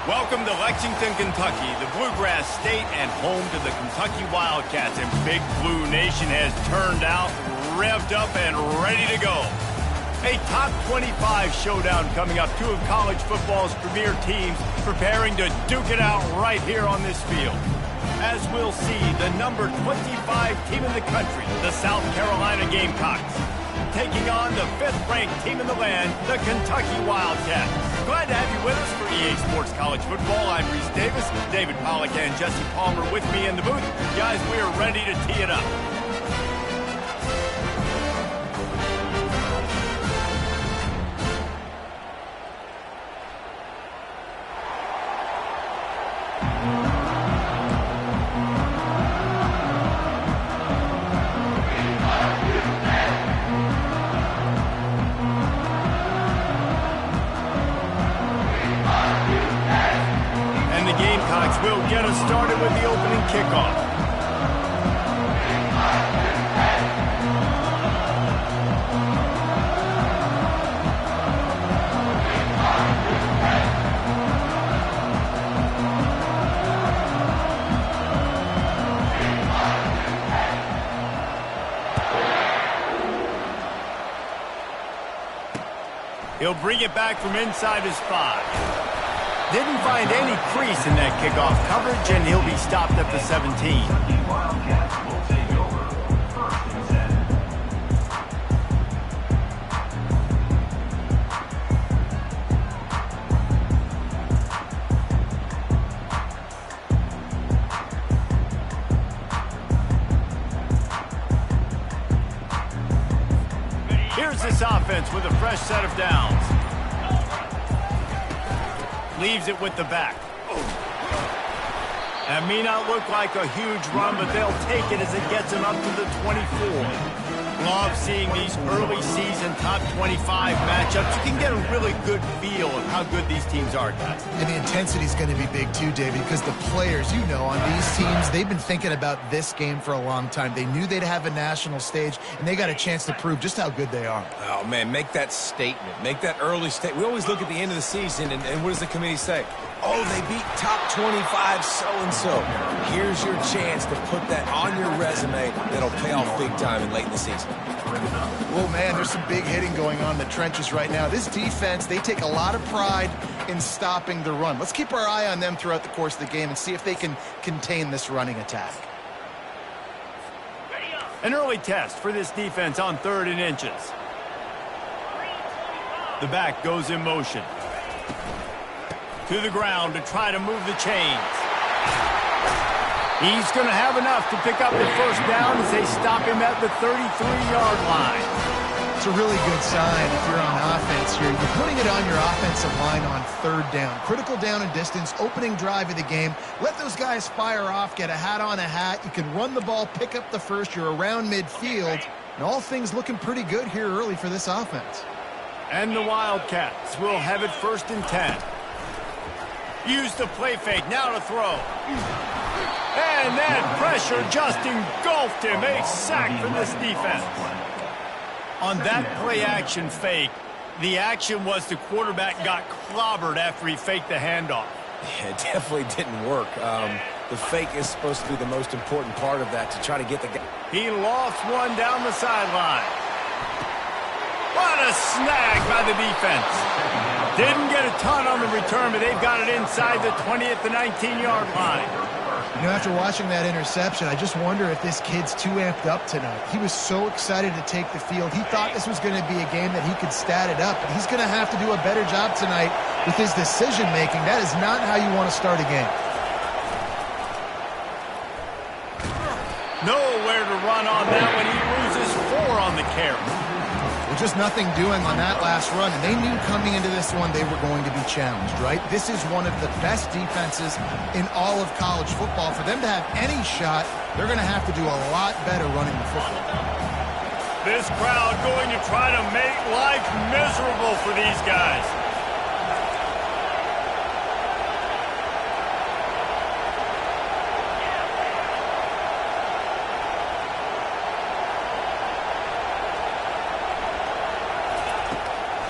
Welcome to Lexington, Kentucky, the Bluegrass State and home to the Kentucky Wildcats. And Big Blue Nation has turned out, revved up, and ready to go. A top 25 showdown coming up. Two of college football's premier teams preparing to duke it out right here on this field. As we'll see, the number 25 team in the country, the South Carolina Gamecocks, taking on the 5th-ranked team in the land, the Kentucky Wildcats. Glad to have you with us for EA Sports College Football. I'm Reese Davis, David Pollack and Jesse Palmer with me in the booth. Guys, we are ready to tee it up. Will get us started with the opening kickoff. He'll bring it back from inside his 5. Didn't find any crease in that kickoff coverage, and he'll be stopped at the 17. Here's this offense with a fresh set of downs. Leaves it with the back. That may not look like a huge run, but they'll take it as it gets them up to the 24. Love seeing these early season top 25 matchups. You can get a really good feel of how good these teams are, guys. And the intensity is going to be big too, David, because the players, you know, on these teams, they've been thinking about this game for a long time. They knew they'd have a national stage, and they got a chance to prove just how good they are. Oh, man, make that statement. Make that early statement. We always look at the end of the season, and what does the committee say? Oh, they beat top 25 so-and-so. Here's your chance to put that on your resume that'll pay off big time and late in the season. Well, man, there's some big hitting going on in the trenches right now. This defense, they take a lot of pride in stopping the run. Let's keep our eye on them throughout the course of the game and see if they can contain this running attack. An early test for this defense on 3rd and inches. The back goes in motion. To the ground to try to move the chains. He's going to have enough to pick up the first down as they stop him at the 33-yard line. It's a really good sign if you're on offense here. You're putting it on your offensive line on 3rd down. Critical down and distance, opening drive of the game. Let those guys fire off, get a hat on a hat. You can run the ball, pick up the first. You're around midfield. And all things looking pretty good here early for this offense. And the Wildcats will have it 1st and 10. Use the play fake, now to throw. And that pressure just engulfed him. A sack for this defense. On that play-action fake, the action was the quarterback got clobbered after he faked the handoff. Yeah, it definitely didn't work. The fake is supposed to be the most important part of that to try to get the guy. He lost one down the sideline. What a snag by the defense. Didn't get a ton on the return, but they've got it inside the 20 at the 19-yard line. You know, after watching that interception, I just wonder if this kid's too amped up tonight. He was so excited to take the field. He thought this was going to be a game that he could stat it up, but he's going to have to do a better job tonight with his decision-making. That is not how you want to start a game. Nowhere to run on that one. He loses 4 on the carry. Well, just nothing doing on that last run, and they knew coming into this one they were going to be challenged, right? This is one of the best defenses in all of college football. For them to have any shot, they're going to have to do a lot better running the football. This crowd going to try to make life miserable for these guys.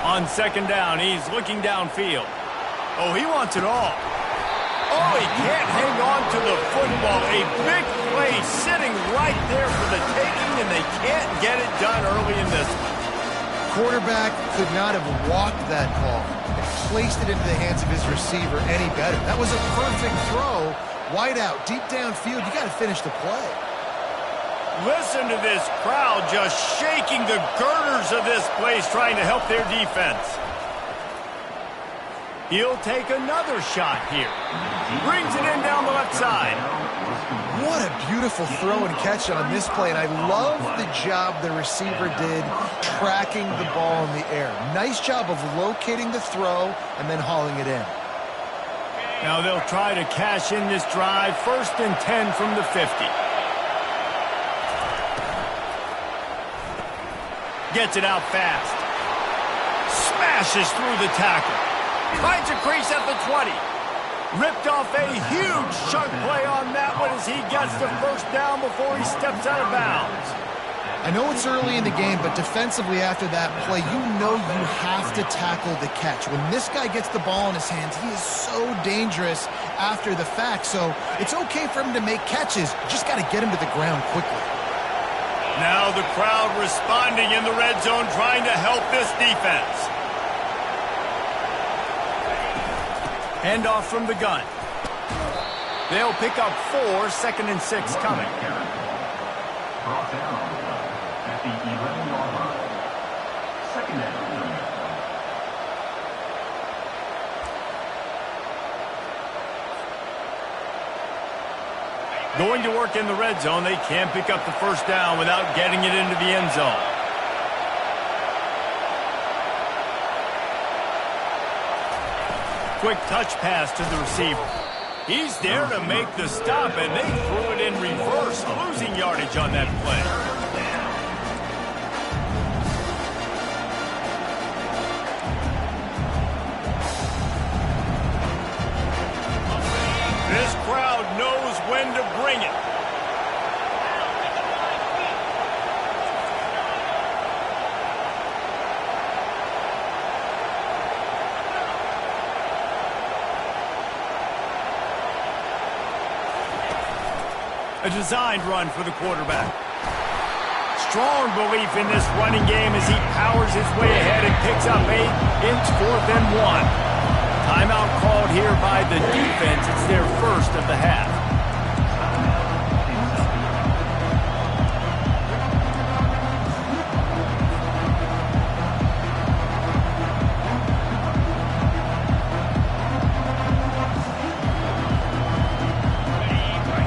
On 2nd down, he's looking downfield. Oh, he wants it all. Oh, he can't hang on to the football. A big play sitting right there for the taking, and they can't get it done early in this one. Quarterback could not have walked that ball and placed it into the hands of his receiver any better. That was a perfect throw. Wide out, deep downfield. You got to finish the play. Listen to this crowd just shaking the girders of this place, trying to help their defense. He'll take another shot here. Brings it in down the left side. What a beautiful throw and catch on this play, and I love the job the receiver did tracking the ball in the air. Nice job of locating the throw and then hauling it in. Now they'll try to cash in this drive. 1st and 10 from the 50. Gets it out fast. Smashes through the tackle. Finds a crease at the 20. Ripped off a huge chunk play on that one as he gets the first down before he steps out of bounds. I know it's early in the game, but defensively after that play, you know you have to tackle the catch. When this guy gets the ball in his hands, he is so dangerous after the fact. So it's okay for him to make catches. You just got to get him to the ground quickly. Now the crowd responding in the red zone, trying to help this defense. Handoff from the gun. They'll pick up 4, 2nd and 6 coming. Brought down at the 11-yard line. 2nd down. Going to work in the red zone. They can't pick up the first down without getting it into the end zone. Quick touch pass to the receiver. He's there to make the stop, and they threw it in reverse, losing yardage on that play. This crowd knows when to bring it. A designed run for the quarterback. Strong belief in this running game as he powers his way ahead and picks up 8. It's 4th and 1. Timeout called here by the defense. It's their first of the half.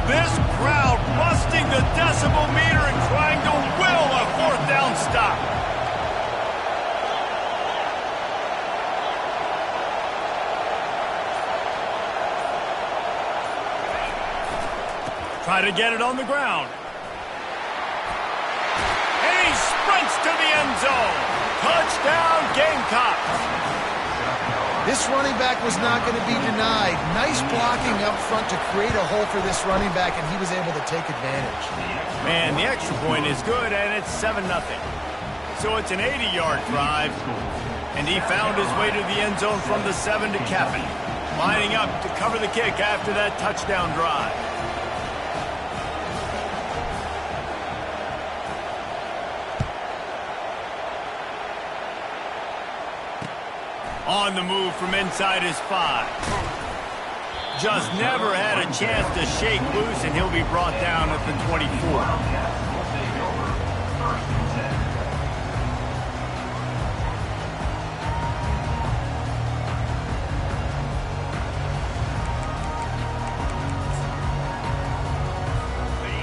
This crowd busting the decibel meter and trying to will a 4th down stop. Try to get it on the ground. And he sprints to the end zone. Touchdown, Gamecocks. This running back was not going to be denied. Nice blocking up front to create a hole for this running back, and he was able to take advantage. Man, the extra point is good, and it's 7-0. So it's an 80-yard drive, and he found his way to the end zone from the 7 to cap it. Lining up to cover the kick after that touchdown drive. On the move from inside his 5. Just never had a chance to shake loose, and he'll be brought down at the 24.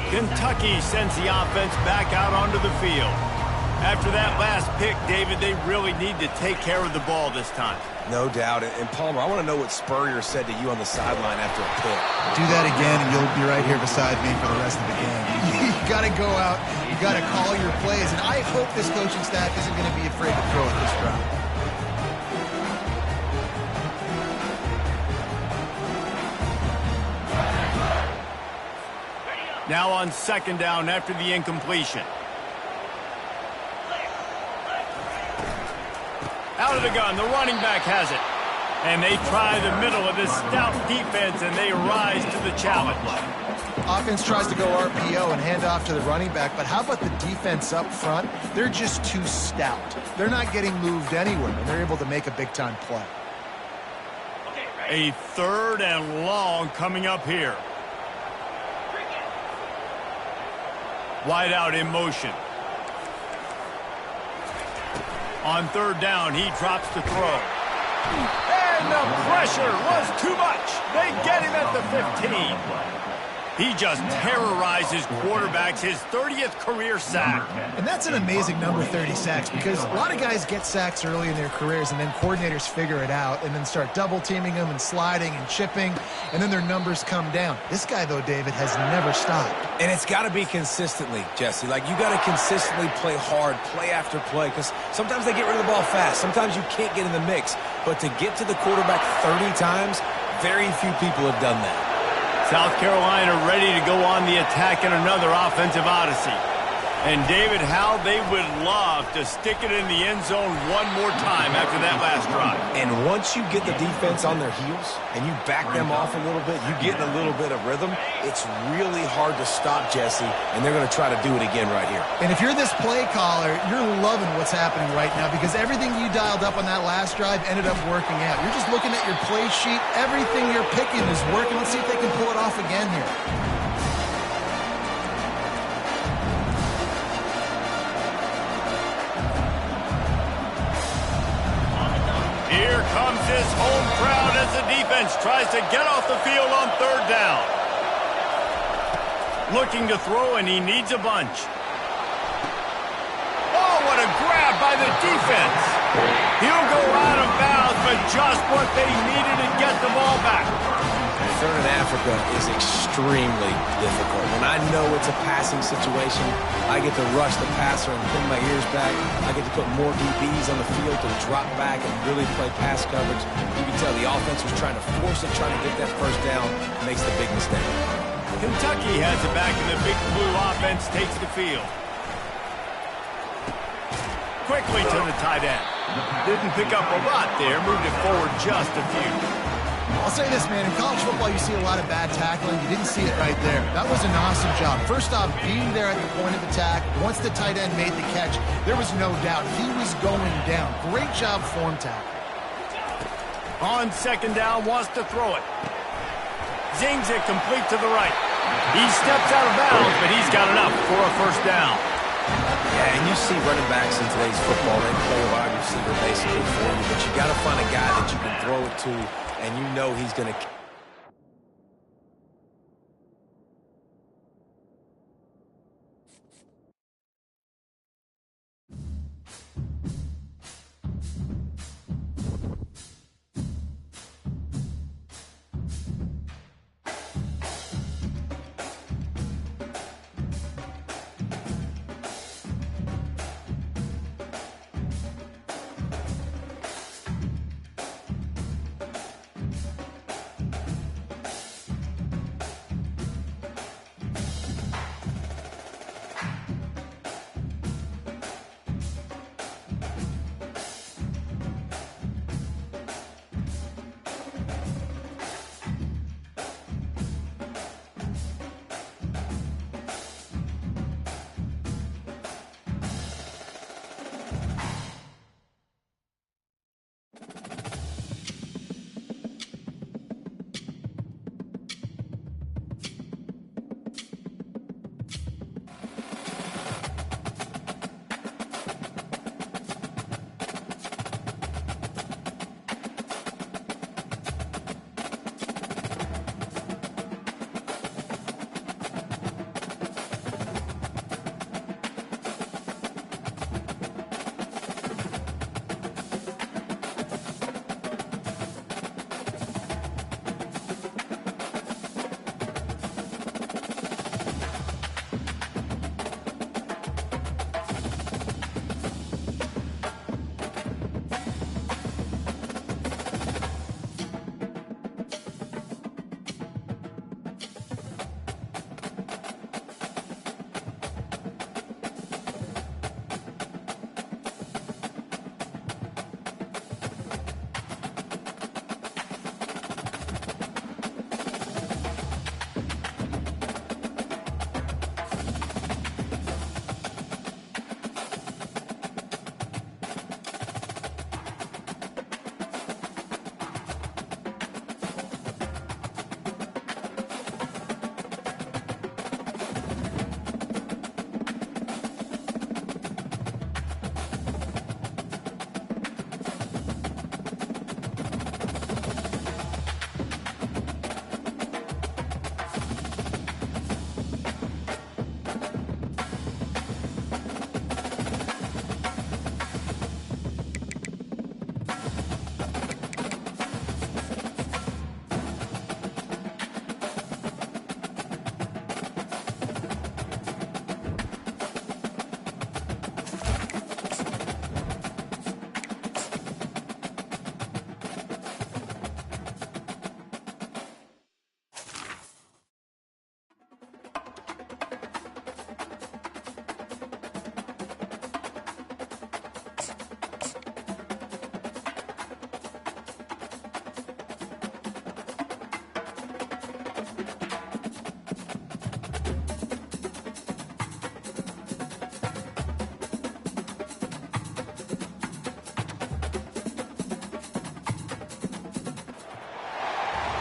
Kentucky sends the offense back out onto the field. After that last pick, David, they really need to take care of the ball this time. No doubt. And Palmer, I want to know what Spurrier said to you on the sideline after a pick. Do that again, and you'll be right here beside me for the rest of the game. You got to go out. You got to call your plays, and I hope this coaching staff isn't going to be afraid to throw at this drive. Now on 2nd down after the incompletion. Out of the gun, the running back has it. And they try the middle of this stout defense, and they rise to the challenge. Offense tries to go RPO and hand off to the running back, but how about the defense up front? They're just too stout. They're not getting moved anywhere, and they're able to make a big-time play. A 3rd and long coming up here. Wide out in motion. On 3rd down, he drops the throw. And the pressure was too much. They get him at the 15. He just terrorizes quarterbacks, his 30th career sack. And that's an amazing number, 30 sacks, because a lot of guys get sacks early in their careers, and then coordinators figure it out and then start double-teaming them and sliding and chipping, and then their numbers come down. This guy, though, David, has never stopped. And it's got to be consistently, Jesse. Like, you got to consistently play hard, play after play, because sometimes they get rid of the ball fast. Sometimes you can't get in the mix. But to get to the quarterback 30 times, very few people have done that. South Carolina ready to go on the attack in another offensive odyssey. And David, how they would love to stick it in the end zone one more time after that last drive. And once you get the defense on their heels and you back them off a little bit, you get in a little bit of rhythm, it's really hard to stop, Jesse, and they're going to try to do it again right here. And if you're this play caller, you're loving what's happening right now because everything you dialed up on that last drive ended up working out. You're just looking at your play sheet. Everything you're picking is working. Let's see if they can pull it off again here. Here comes his home crowd as the defense tries to get off the field on 3rd down. Looking to throw, and he needs a bunch. Oh, what a grab by the defense. He'll go out of bounds, but just what they needed to get the ball back. 3rd in Africa is extremely difficult. When I know it's a passing situation, I get to rush the passer and pin my ears back. I get to put more DBs on the field to drop back and really play pass coverage. You can tell the offense was trying to force it, trying to get that 1st down, makes the big mistake. Kentucky has it back, and the Big Blue offense takes the field. Quickly to the tight end. Didn't pick up a lot there, moved it forward just a few. I'll say this, man. In college football, you see a lot of bad tackling. You didn't see it right there. That was an awesome job. First off, being there at the point of attack. Once the tight end made the catch, there was no doubt he was going down. Great job form tackle. On 2nd down, wants to throw it. Zings it complete to the right. He steps out of bounds, but he's got enough for a 1st down. Yeah, and you see running backs in today's football, they play a wide receiver basically for you, but you got to find a guy that you can throw it to, and you know he's going to...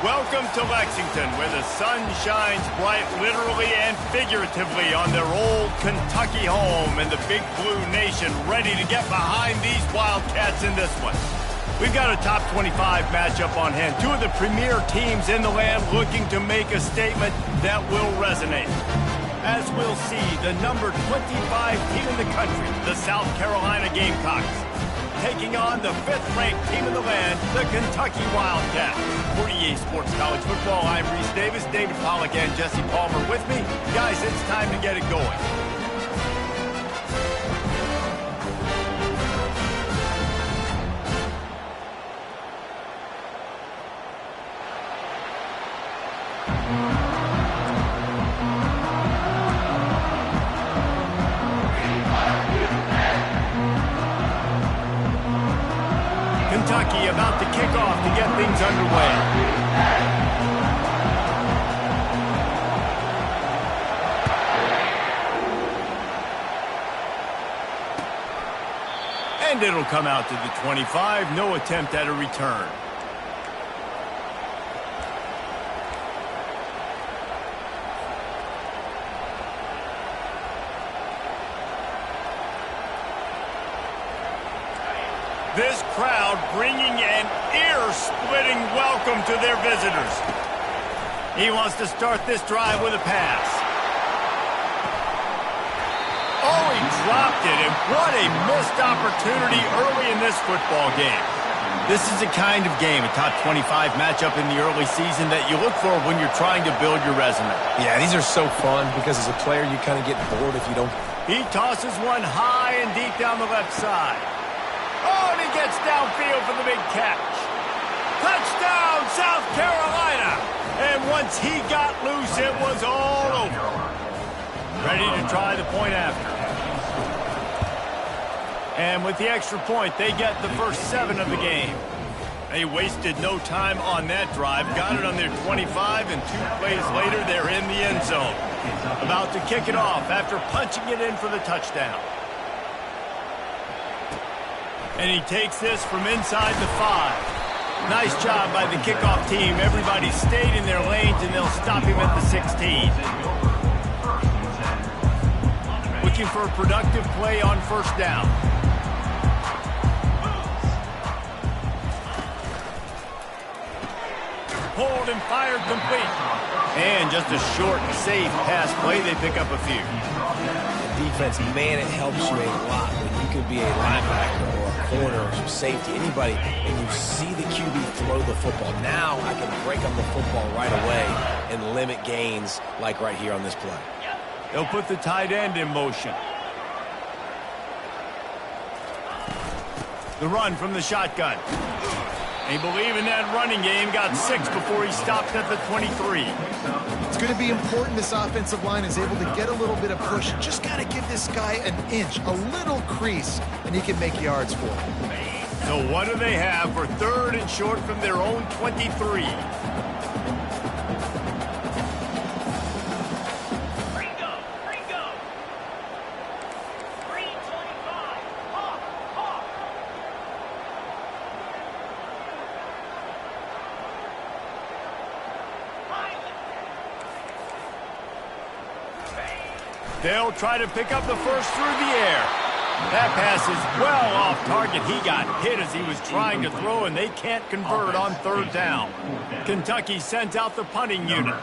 Welcome to Lexington, where the sun shines bright literally and figuratively on their old Kentucky home, and the Big Blue Nation ready to get behind these Wildcats in this one. We've got a top 25 matchup on hand. Two of the premier teams in the land looking to make a statement that will resonate. As we'll see, the number 25 team in the country, the South Carolina Gamecocks, taking on the 5th-ranked team in the land, the Kentucky Wildcats. For EA Sports College Football, I'm Reese Davis, David Pollack, and Jesse Palmer with me. Guys, it's time to get it going. Kentucky about to kick off to get things underway. And it'll come out to the 25. No attempt at a return. This crowd bringing an ear-splitting welcome to their visitors. He wants to start this drive with a pass. Oh, he dropped it, and what a missed opportunity early in this football game. This is the kind of game, a top 25 matchup in the early season, that you look for when you're trying to build your resume. Yeah, these are so fun because as a player, you kind of get bored if you don't. He tosses one high and deep down the left side. Oh, and he gets downfield for the big catch. Touchdown, South Carolina! And once he got loose, it was all over. Ready to try the point after. And with the extra point, they get the first 7 of the game. They wasted no time on that drive. Got it on their 25, and 2 plays later, they're in the end zone. About to kick it off after punching it in for the touchdown. And he takes this from inside the 5. Nice job by the kickoff team. Everybody stayed in their lanes, and they'll stop him at the 16. Looking for a productive play on first down. Pulled and fired complete. And just a short, safe pass play. They pick up a few. The defense, man, it helps you a lot when you can be a linebacker or a corner or some safety, anybody, and you see the QB throw the football. Now I can break up the football right away and limit gains like right here on this play. They'll put the tight end in motion. The run from the shotgun. They believe in that running game. Got 6 before he stopped at the 23. It's going to be important this offensive line is able to get a little bit of push. Just got to give this guy an inch, a little crease, and he can make yards for it. So what do they have for 3rd and short from their own 23? They'll try to pick up the first through the air. That pass is well off target. He got hit as he was trying to throw, and they can't convert on 3rd down. Kentucky sent out the punting unit.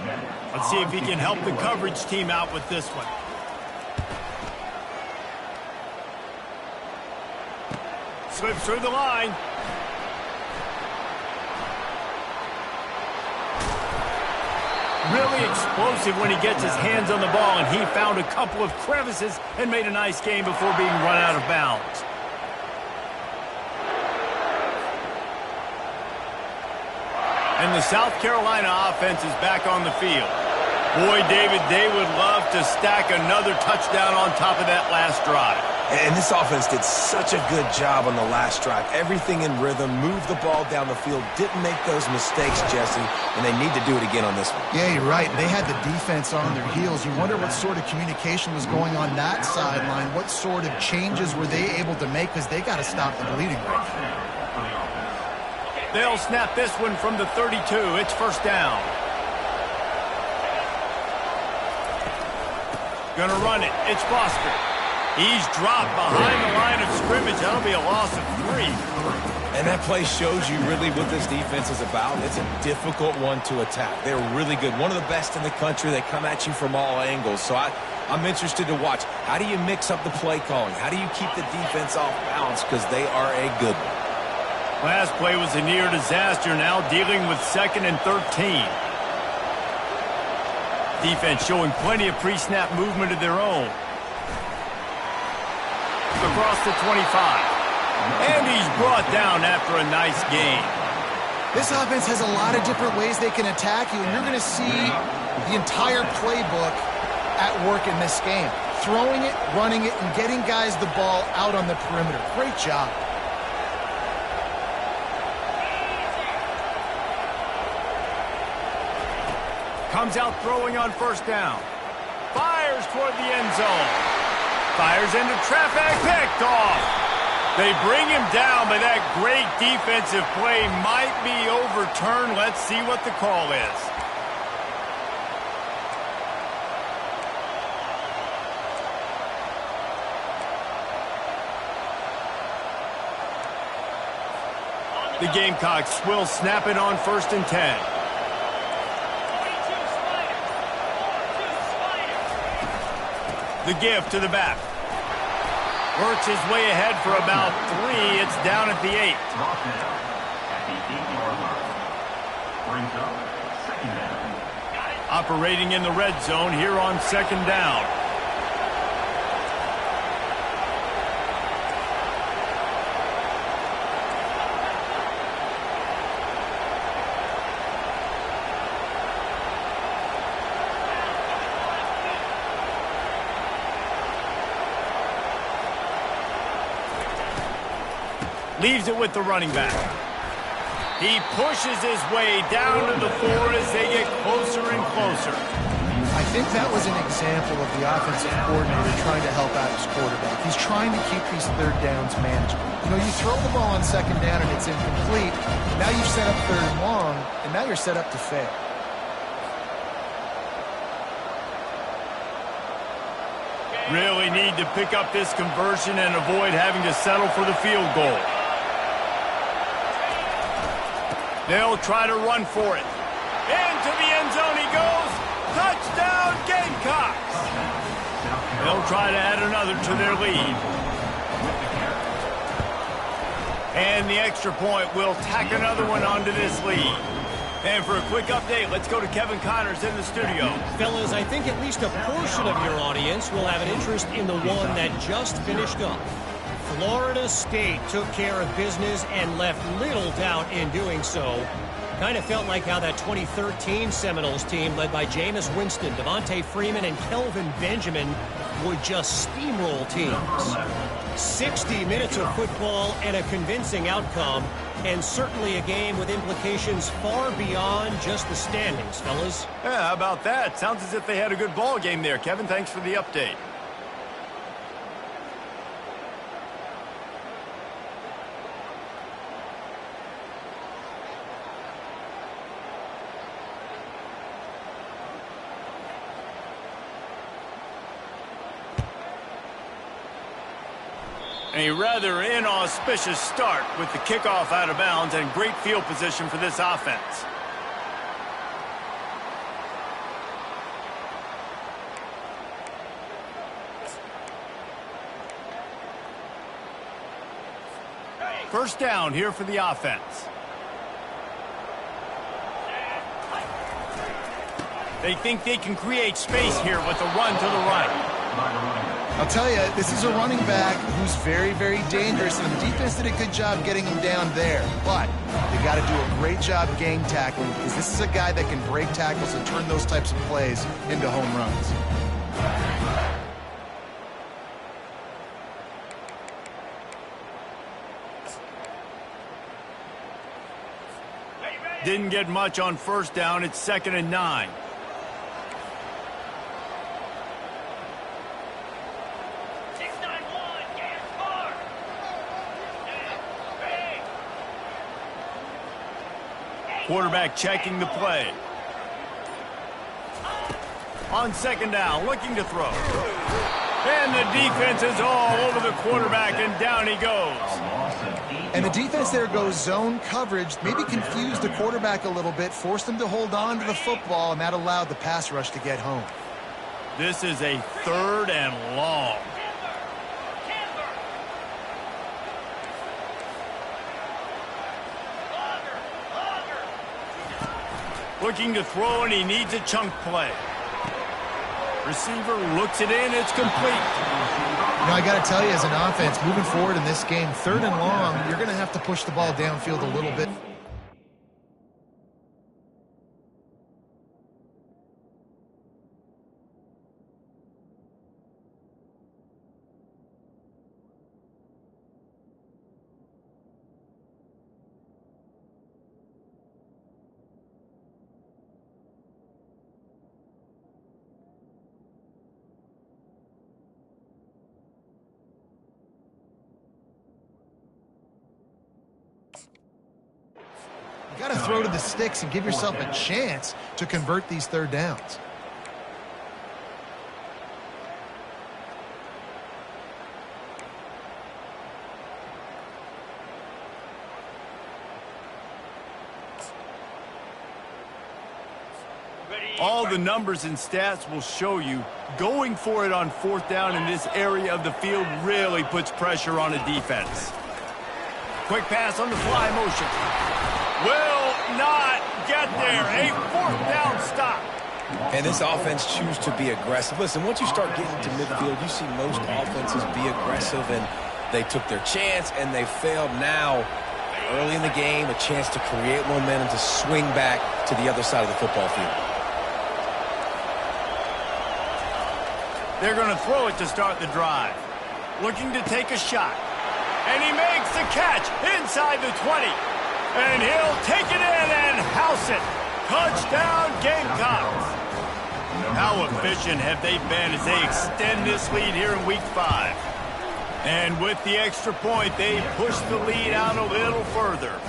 Let's see if he can help the coverage team out with this one. Slips through the line. Really explosive when he gets his hands on the ball, and he found a couple of crevices and made a nice game before being run out of bounds. And the South Carolina offense is back on the field. Boy, David, they would love to stack another touchdown on top of that last drive. And this offense did such a good job on the last drive. Everything in rhythm, moved the ball down the field, didn't make those mistakes, Jesse, and they need to do it again on this one. Yeah, you're right. They had the defense on their heels. You wonder what sort of communication was going on that sideline. What sort of changes were they able to make, because they got to stop the bleeding right now. They'll snap this one from the 32. It's first down. Gonna run it. It's Foster. He's dropped behind the line of scrimmage. That'll be a loss of 3. And that play shows you really what this defense is about. It's a difficult one to attack. They're really good. One of the best in the country. They come at you from all angles. So I'm interested to watch. How do you mix up the play calling? How do you keep the defense off balance? Because they are a good one. Last play was a near disaster. Now dealing with 2nd and 13. Defense showing plenty of pre-snap movement of their own. Across the 25. And he's brought down after a nice gain. This offense has a lot of different ways they can attack you, and you're going to see the entire playbook at work in this game. Throwing it, running it, and getting guys the ball out on the perimeter. Great job. Comes out throwing on first down. Fires toward the end zone. Fires into traffic. Picked off. They bring him down, but that great defensive play might be overturned. Let's see what the call is. The Gamecocks will snap it on 1st and 10. The give to the back. Works his way ahead for about 3. It's down at the 8. Brought down at the 8-yard line. Brings up 2nd down. Operating in the red zone here on 2nd down. Leaves it with the running back. He pushes his way down to the 4 as they get closer and closer. I think that was an example of the offensive coordinator trying to help out his quarterback. He's trying to keep these 3rd downs manageable. You know, you throw the ball on 2nd down and it's incomplete. Now you've set up 3rd and long, and now you're set up to fail. Really need to pick up this conversion and avoid having to settle for the field goal. They'll try to run for it. Into the end zone he goes. Touchdown, Gamecocks! They'll try to add another to their lead. And the extra point will tack another one onto this lead. And for a quick update, let's go to Kevin Connors in the studio. Fellas, I think at least a portion of your audience will have an interest in the one that just finished up. Florida State took care of business and left little doubt in doing so. Kind of felt like how that 2013 Seminoles team, led by Jameis Winston, Devontae Freeman, and Kelvin Benjamin, would just steamroll teams. 60 minutes of football and a convincing outcome, and certainly a game with implications far beyond just the standings, fellas. Yeah, how about that? Sounds as if they had a good ball game there. Kevin, thanks for the update. A rather inauspicious start with the kickoff out of bounds and great field position for this offense. First down here for the offense. They think they can create space here with a run to the right. I'll tell you, this is a running back who's very, very dangerous, and the defense did a good job getting him down there. But they got to do a great job gang tackling, because this is a guy that can break tackles and turn those types of plays into home runs. Didn't get much on first down. It's 2nd and 9. quarterback checking the play. On second down, looking to throw. And the defense is all over the quarterback, and down he goes. And the defense there goes zone coverage, maybe confused the quarterback a little bit, forced him to hold on to the football, and that allowed the pass rush to get home. This is a 3rd and long. Looking to throw, and he needs a chunk play. Receiver looks it in, it's complete. You know, I got to tell you, as an offense, moving forward in this game, 3rd and long, you're going to have to push the ball downfield a little bit. You got to throw to the sticks and give yourself a chance to convert these 3rd downs. All the numbers and stats will show you going for it on 4th down in this area of the field really puts pressure on a defense. Quick pass on the fly motion. Will not get there. A 4th down stop. And this offense chooses to be aggressive. Listen, once you start getting to midfield, you see most offenses be aggressive, and they took their chance, and they failed. Now, early in the game, a chance to create momentum to swing back to the other side of the football field. They're going to throw it to start the drive. Looking to take a shot. And he makes the catch inside the 20. And he'll take it in and house it. Touchdown, Gamecocks. How efficient have they been as they extend this lead here in Week 5? And with the extra point, they push the lead out a little further.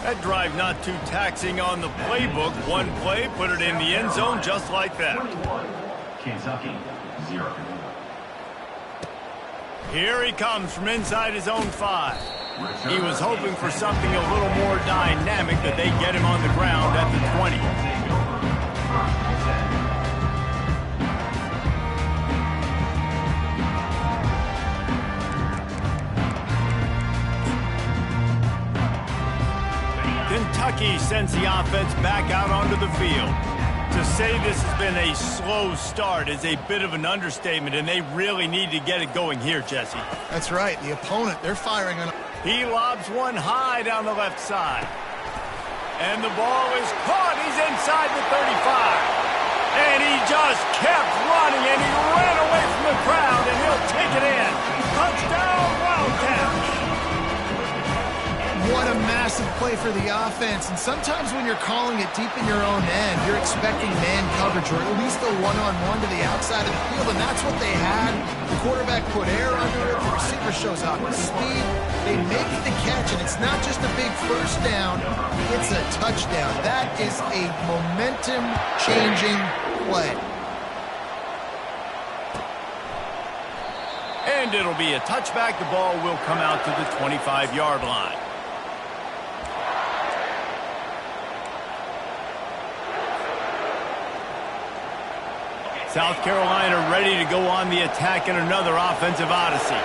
That drive not too taxing on the playbook. One play, put it in the end zone just like that. Kentucky, 0. Here he comes from inside his own 5. He was hoping for something a little more dynamic, but they get him on the ground at the 20. Kentucky sends the offense back out onto the field. To say this has been a slow start is a bit of an understatement, and they really need to get it going here, Jesse. That's right. The opponent, they're firing on... He lobs one high down the left side. And the ball is caught. He's inside the 35. And he just kept running, and he ran away from the crowd, and he'll take it in. Touchdown, Wildcats. What a massive play for the offense. And sometimes when you're calling it deep in your own end, you're expecting man coverage or at least a one-on-one to the outside of the field, and that's what they had. The quarterback put air under it. The receiver shows off his speed. They make the catch, and it's not just a big first down. It's a touchdown. That is a momentum-changing play. And it'll be a touchback. The ball will come out to the 25-yard line. South Carolina ready to go on the attack in another offensive odyssey.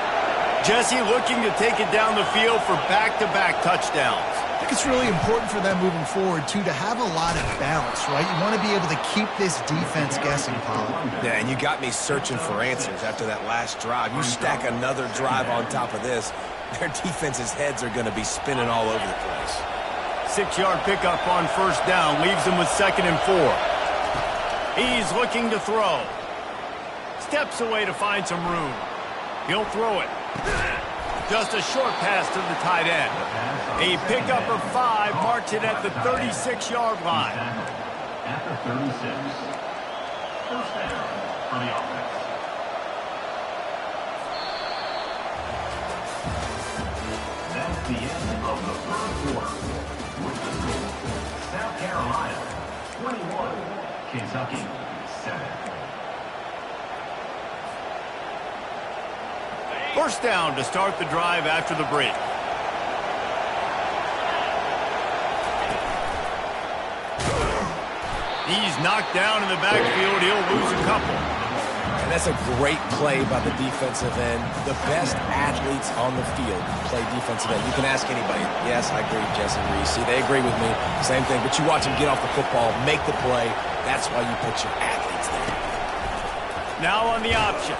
Jesse looking to take it down the field for back-to-back touchdowns. I think it's really important for them moving forward, too, to have a lot of balance, right? You want to be able to keep this defense guessing, Paul. Yeah, and you got me searching for answers after that last drive. You stack another drive on top of this, their defense's heads are going to be spinning all over the place. 6-yard pickup on first down leaves them with 2nd and 4. He's looking to throw. Steps away to find some room. He'll throw it. Just a short pass to the tight end. A pickup of 5 marks it at the 36-yard line. At the 36. First down for the offense. That's the end of the first quarter. With the score, South Carolina 21, Kentucky 7. First down to start the drive after the break. He's knocked down in the backfield. He'll lose a couple. And that's a great play by the defensive end. The best athletes on the field play defensive end. You can ask anybody. Yes, I agree, Jesse Reese. See, they agree with me. Same thing. But you watch them get off the football, make the play. That's why you put your athletes there. Now on the option.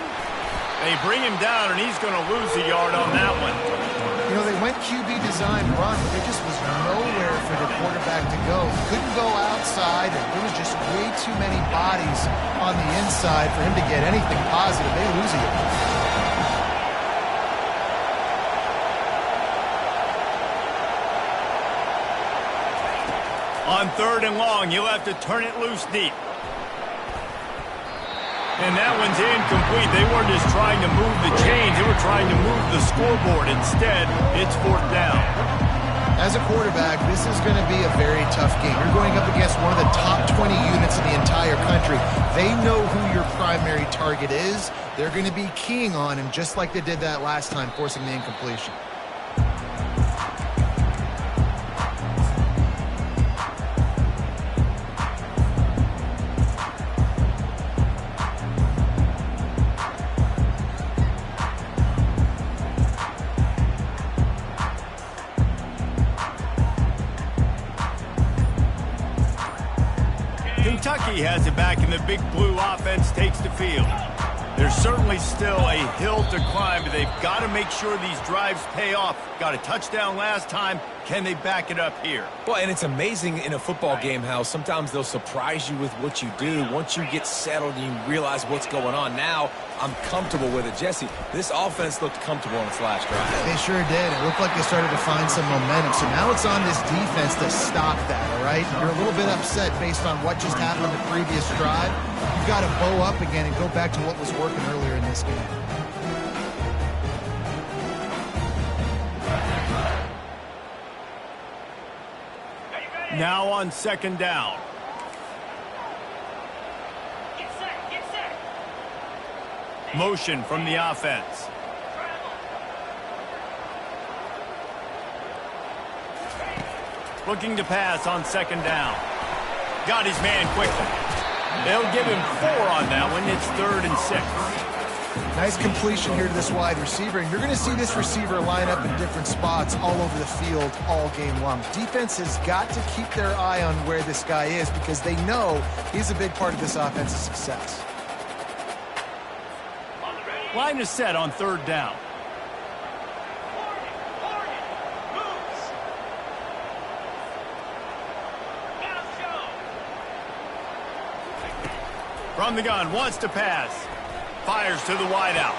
They bring him down, and he's going to lose a yard on that one. You know, they went QB design run, but there just was nowhere for the quarterback to go. He couldn't go outside, and there was just way too many bodies on the inside for him to get anything positive. They lose it. On 3rd and long, he'll have to turn it loose deep. And that one's incomplete. They weren't just trying to move the chains. They were trying to move the scoreboard. Instead, it's 4th down. As a quarterback, this is going to be a very tough game. You're going up against one of the top 20 units in the entire country. They know who your primary target is. They're going to be keying on him just like they did that last time, forcing the incompletion. Kentucky has it back, and the Big Blue offense takes the field. There's certainly still a hill to climb, but they've got to make sure these drives pay off. Got a touchdown last time. Can they back it up here? Well, and it's amazing in a football game how sometimes they'll surprise you with what you do. Once you get settled and you realize what's going on, now I'm comfortable with it. Jesse, this offense looked comfortable in its last drive. They sure did. It looked like they started to find some momentum. So now it's on this defense to stop that, all right? You're a little bit upset based on what just happened the previous drive. You've got to bow up again and go back to what was working earlier in this game. Now on 2nd down. Motion from the offense. Looking to pass on 2nd down. Got his man quickly. They'll give him 4 on that one. It's 3rd and 6. Nice completion here to this wide receiver, and you're going to see this receiver line up in different spots all over the field all game long. Defense has got to keep their eye on where this guy is because they know he's a big part of this offense's success. Line is set on 3rd down. From the gun, wants to pass. Fires to the wideout.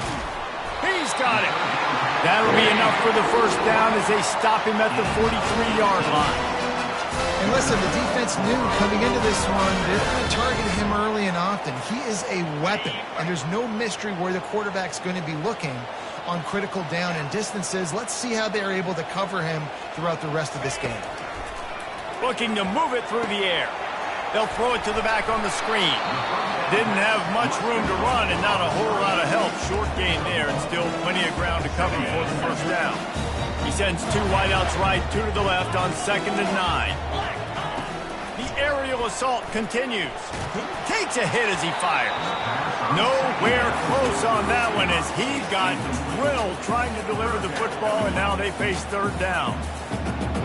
He's got it. That'll be enough for the 1st down as they stop him at the 43-yard line. And listen, the defense knew coming into this one, they're going to target him early and often. He is a weapon, and there's no mystery where the quarterback's going to be looking on critical down and distances. Let's see how they're able to cover him throughout the rest of this game. Looking to move it through the air. They'll throw it to the back on the screen. Didn't have much room to run and not a whole lot of help. Short gain there and still plenty of ground to cover for the 1st down. He sends 2 wideouts right, 2 to the left on 2nd and 9. The aerial assault continues. He takes a hit as he fires. Nowhere close on that one as he got drilled trying to deliver the football, and now they face 3rd down.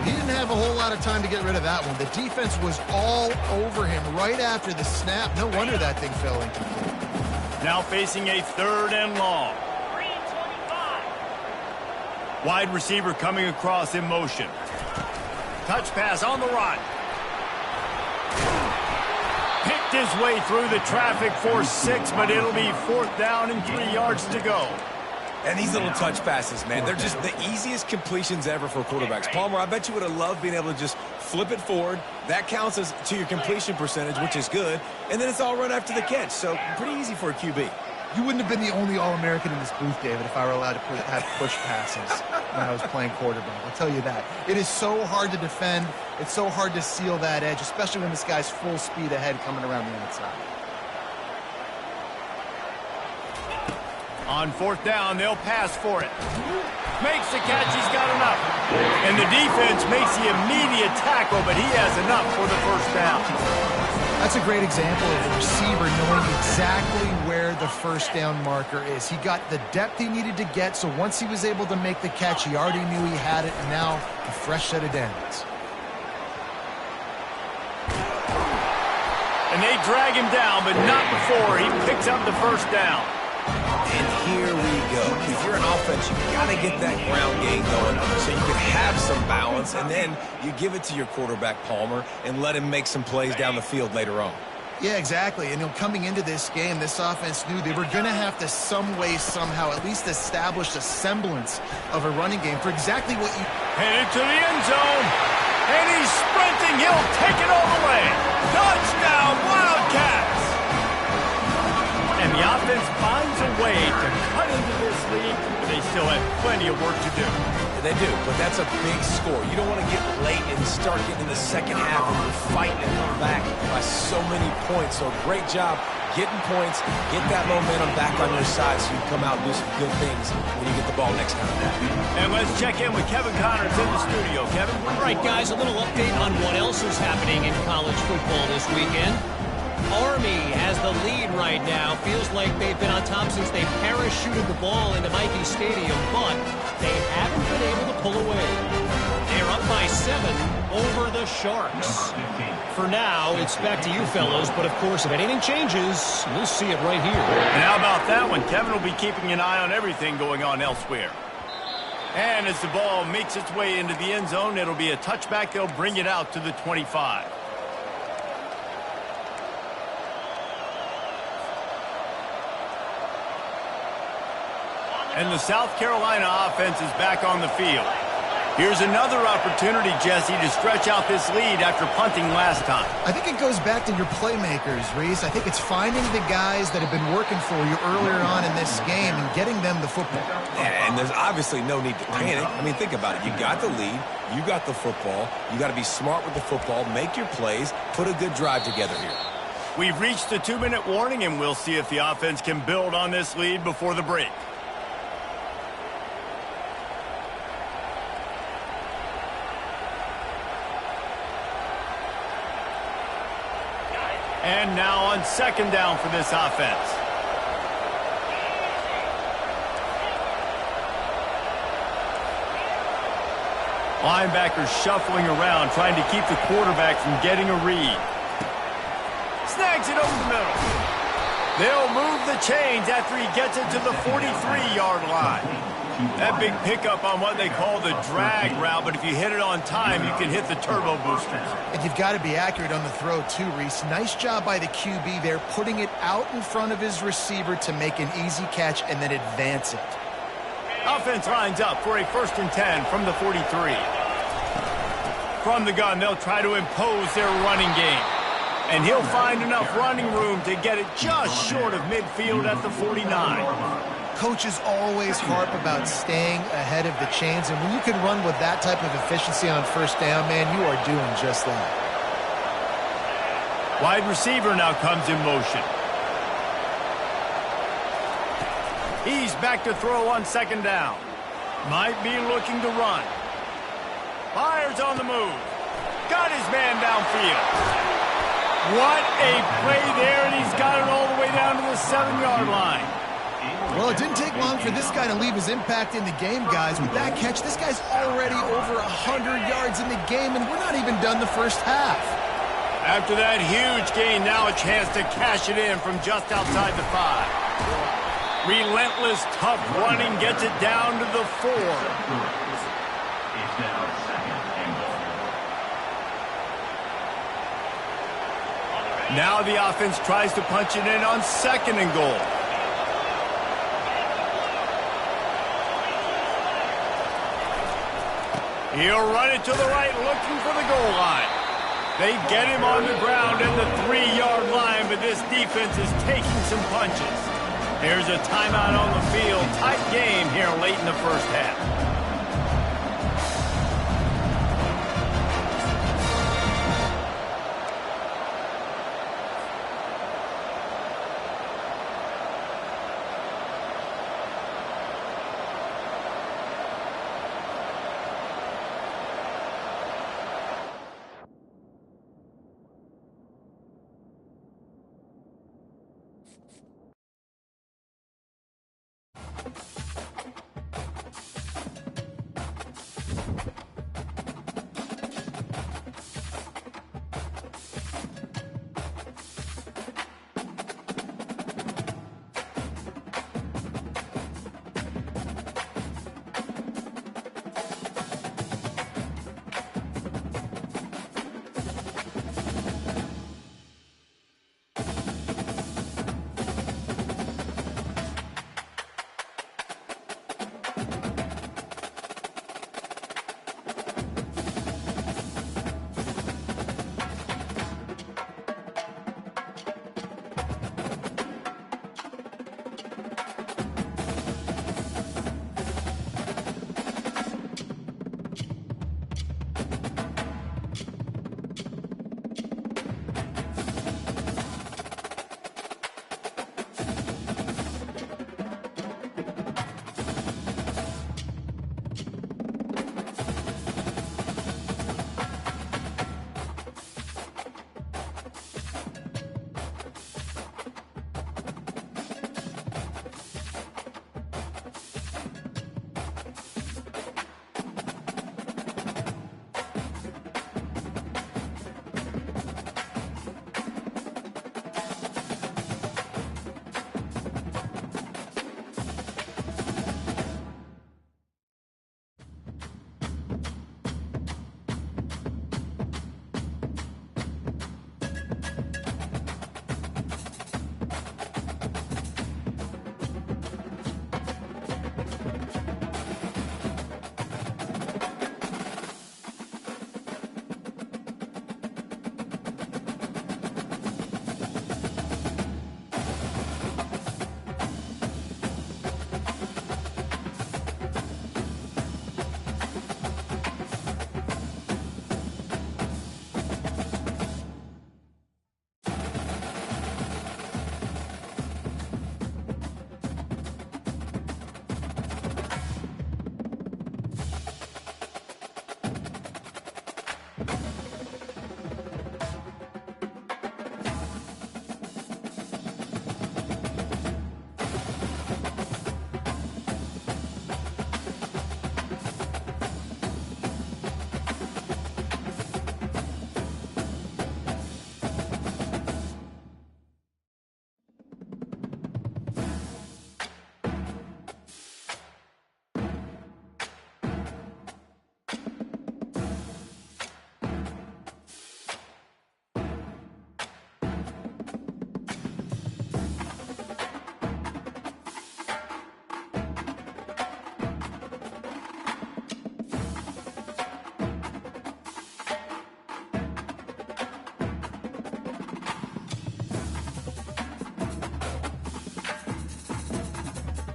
He didn't have a whole lot of time to get rid of that one. The defense was all over him right after the snap. No wonder that thing fell incomplete. Now facing a 3rd and long. Wide receiver coming across in motion. Touch pass on the run. Picked his way through the traffic for 6, but it'll be 4th down and 3 yards to go. And these little touch passes, man, they're just the easiest completions ever for quarterbacks. Palmer, I bet you would have loved being able to just flip it forward. That counts as to your completion percentage, which is good. And then it's all run after the catch, so pretty easy for a QB. You wouldn't have been the only All-American in this booth, David, if I were allowed to have push passes when I was playing quarterback. I'll tell you that. It is so hard to defend. It's so hard to seal that edge, especially when this guy's full speed ahead coming around the outside. On fourth down, they'll pass for it. Makes the catch, he's got enough. And the defense makes the immediate tackle, but he has enough for the first down. That's a great example of the receiver knowing exactly where the first down marker is. He got the depth he needed to get, so once he was able to make the catch, he already knew he had it, and now a fresh set of downs. And they drag him down, but not before he picks up the first down. And here we go. If you're an offense, you got to get that ground game going so you can have some balance, and then you give it to your quarterback, Palmer, and let him make some plays down the field later on. Yeah, exactly. And coming into this game, this offense knew they were going to have to some way, somehow, at least establish a semblance of a running game for exactly what you... Headed to the end zone, and he's sprinting. He'll take it all the way. Touchdown, Wildcats! And the offense finds a way to cut into this lead, but they still have plenty of work to do. They do, but that's a big score. You don't want to get late and start getting in the second half and you're fighting and come back by so many points. So great job getting points, get that momentum back on your side so you can come out and do some good things when you get the ball next time. And let's check in with Kevin Connors in the studio. Kevin? All right, guys, a little update on what else is happening in college football this weekend. Army has the lead right now. Feels like they've been on top since they parachuted the ball into Michie Stadium, but they haven't been able to pull away. They're up by 7 over the Sharks. For now, it's back to you fellows, but of course, if anything changes, we'll see it right here. And how about that one? Kevin will be keeping an eye on everything going on elsewhere. And as the ball makes its way into the end zone, it'll be a touchback. They'll bring it out to the 25. And the South Carolina offense is back on the field. Here's another opportunity, Jesse, to stretch out this lead after punting last time. I think it goes back to your playmakers, Reese. I think it's finding the guys that have been working for you earlier on in this game and getting them the football. Yeah, and there's obviously no need to panic. I mean, think about it. You got the lead. You got the football. You got to be smart with the football. Make your plays. Put a good drive together here. We've reached the 2-minute warning, and we'll see if the offense can build on this lead before the break. And now on second down for this offense. Linebackers shuffling around, trying to keep the quarterback from getting a read. Snags it over the middle. They'll move the chains after he gets it to the 43-yard line. That big pickup on what they call the drag route, but if you hit it on time, you can hit the turbo boosters. And you've got to be accurate on the throw, too, Reese. Nice job by the QB there, putting it out in front of his receiver to make an easy catch and then advance it. Offense lines up for a 1st and 10 from the 43. From the gun, they'll try to impose their running game. And he'll find enough running room to get it just short of midfield at the 49. Coaches always harp about staying ahead of the chains, and when you can run with that type of efficiency on first down, man, you are doing just that. Wide receiver now comes in motion. He's back to throw on second down. Might be looking to run. Fires on the move. Got his man downfield. What a play there, and he's got it all the way down to the 7-yard line. Well, it didn't take long for this guy to leave his impact in the game, guys. With that catch, this guy's already over 100 yards in the game, and we're not even done the first half. After that huge gain, now a chance to cash it in from just outside the 5. Relentless, tough running gets it down to the 4. It's now 2nd and goal. Now the offense tries to punch it in on 2nd and goal. He'll run it to the right, looking for the goal line. They get him on the ground at the 3-yard line, but this defense is taking some punches. Here's a timeout on the field. Tight game here late in the first half.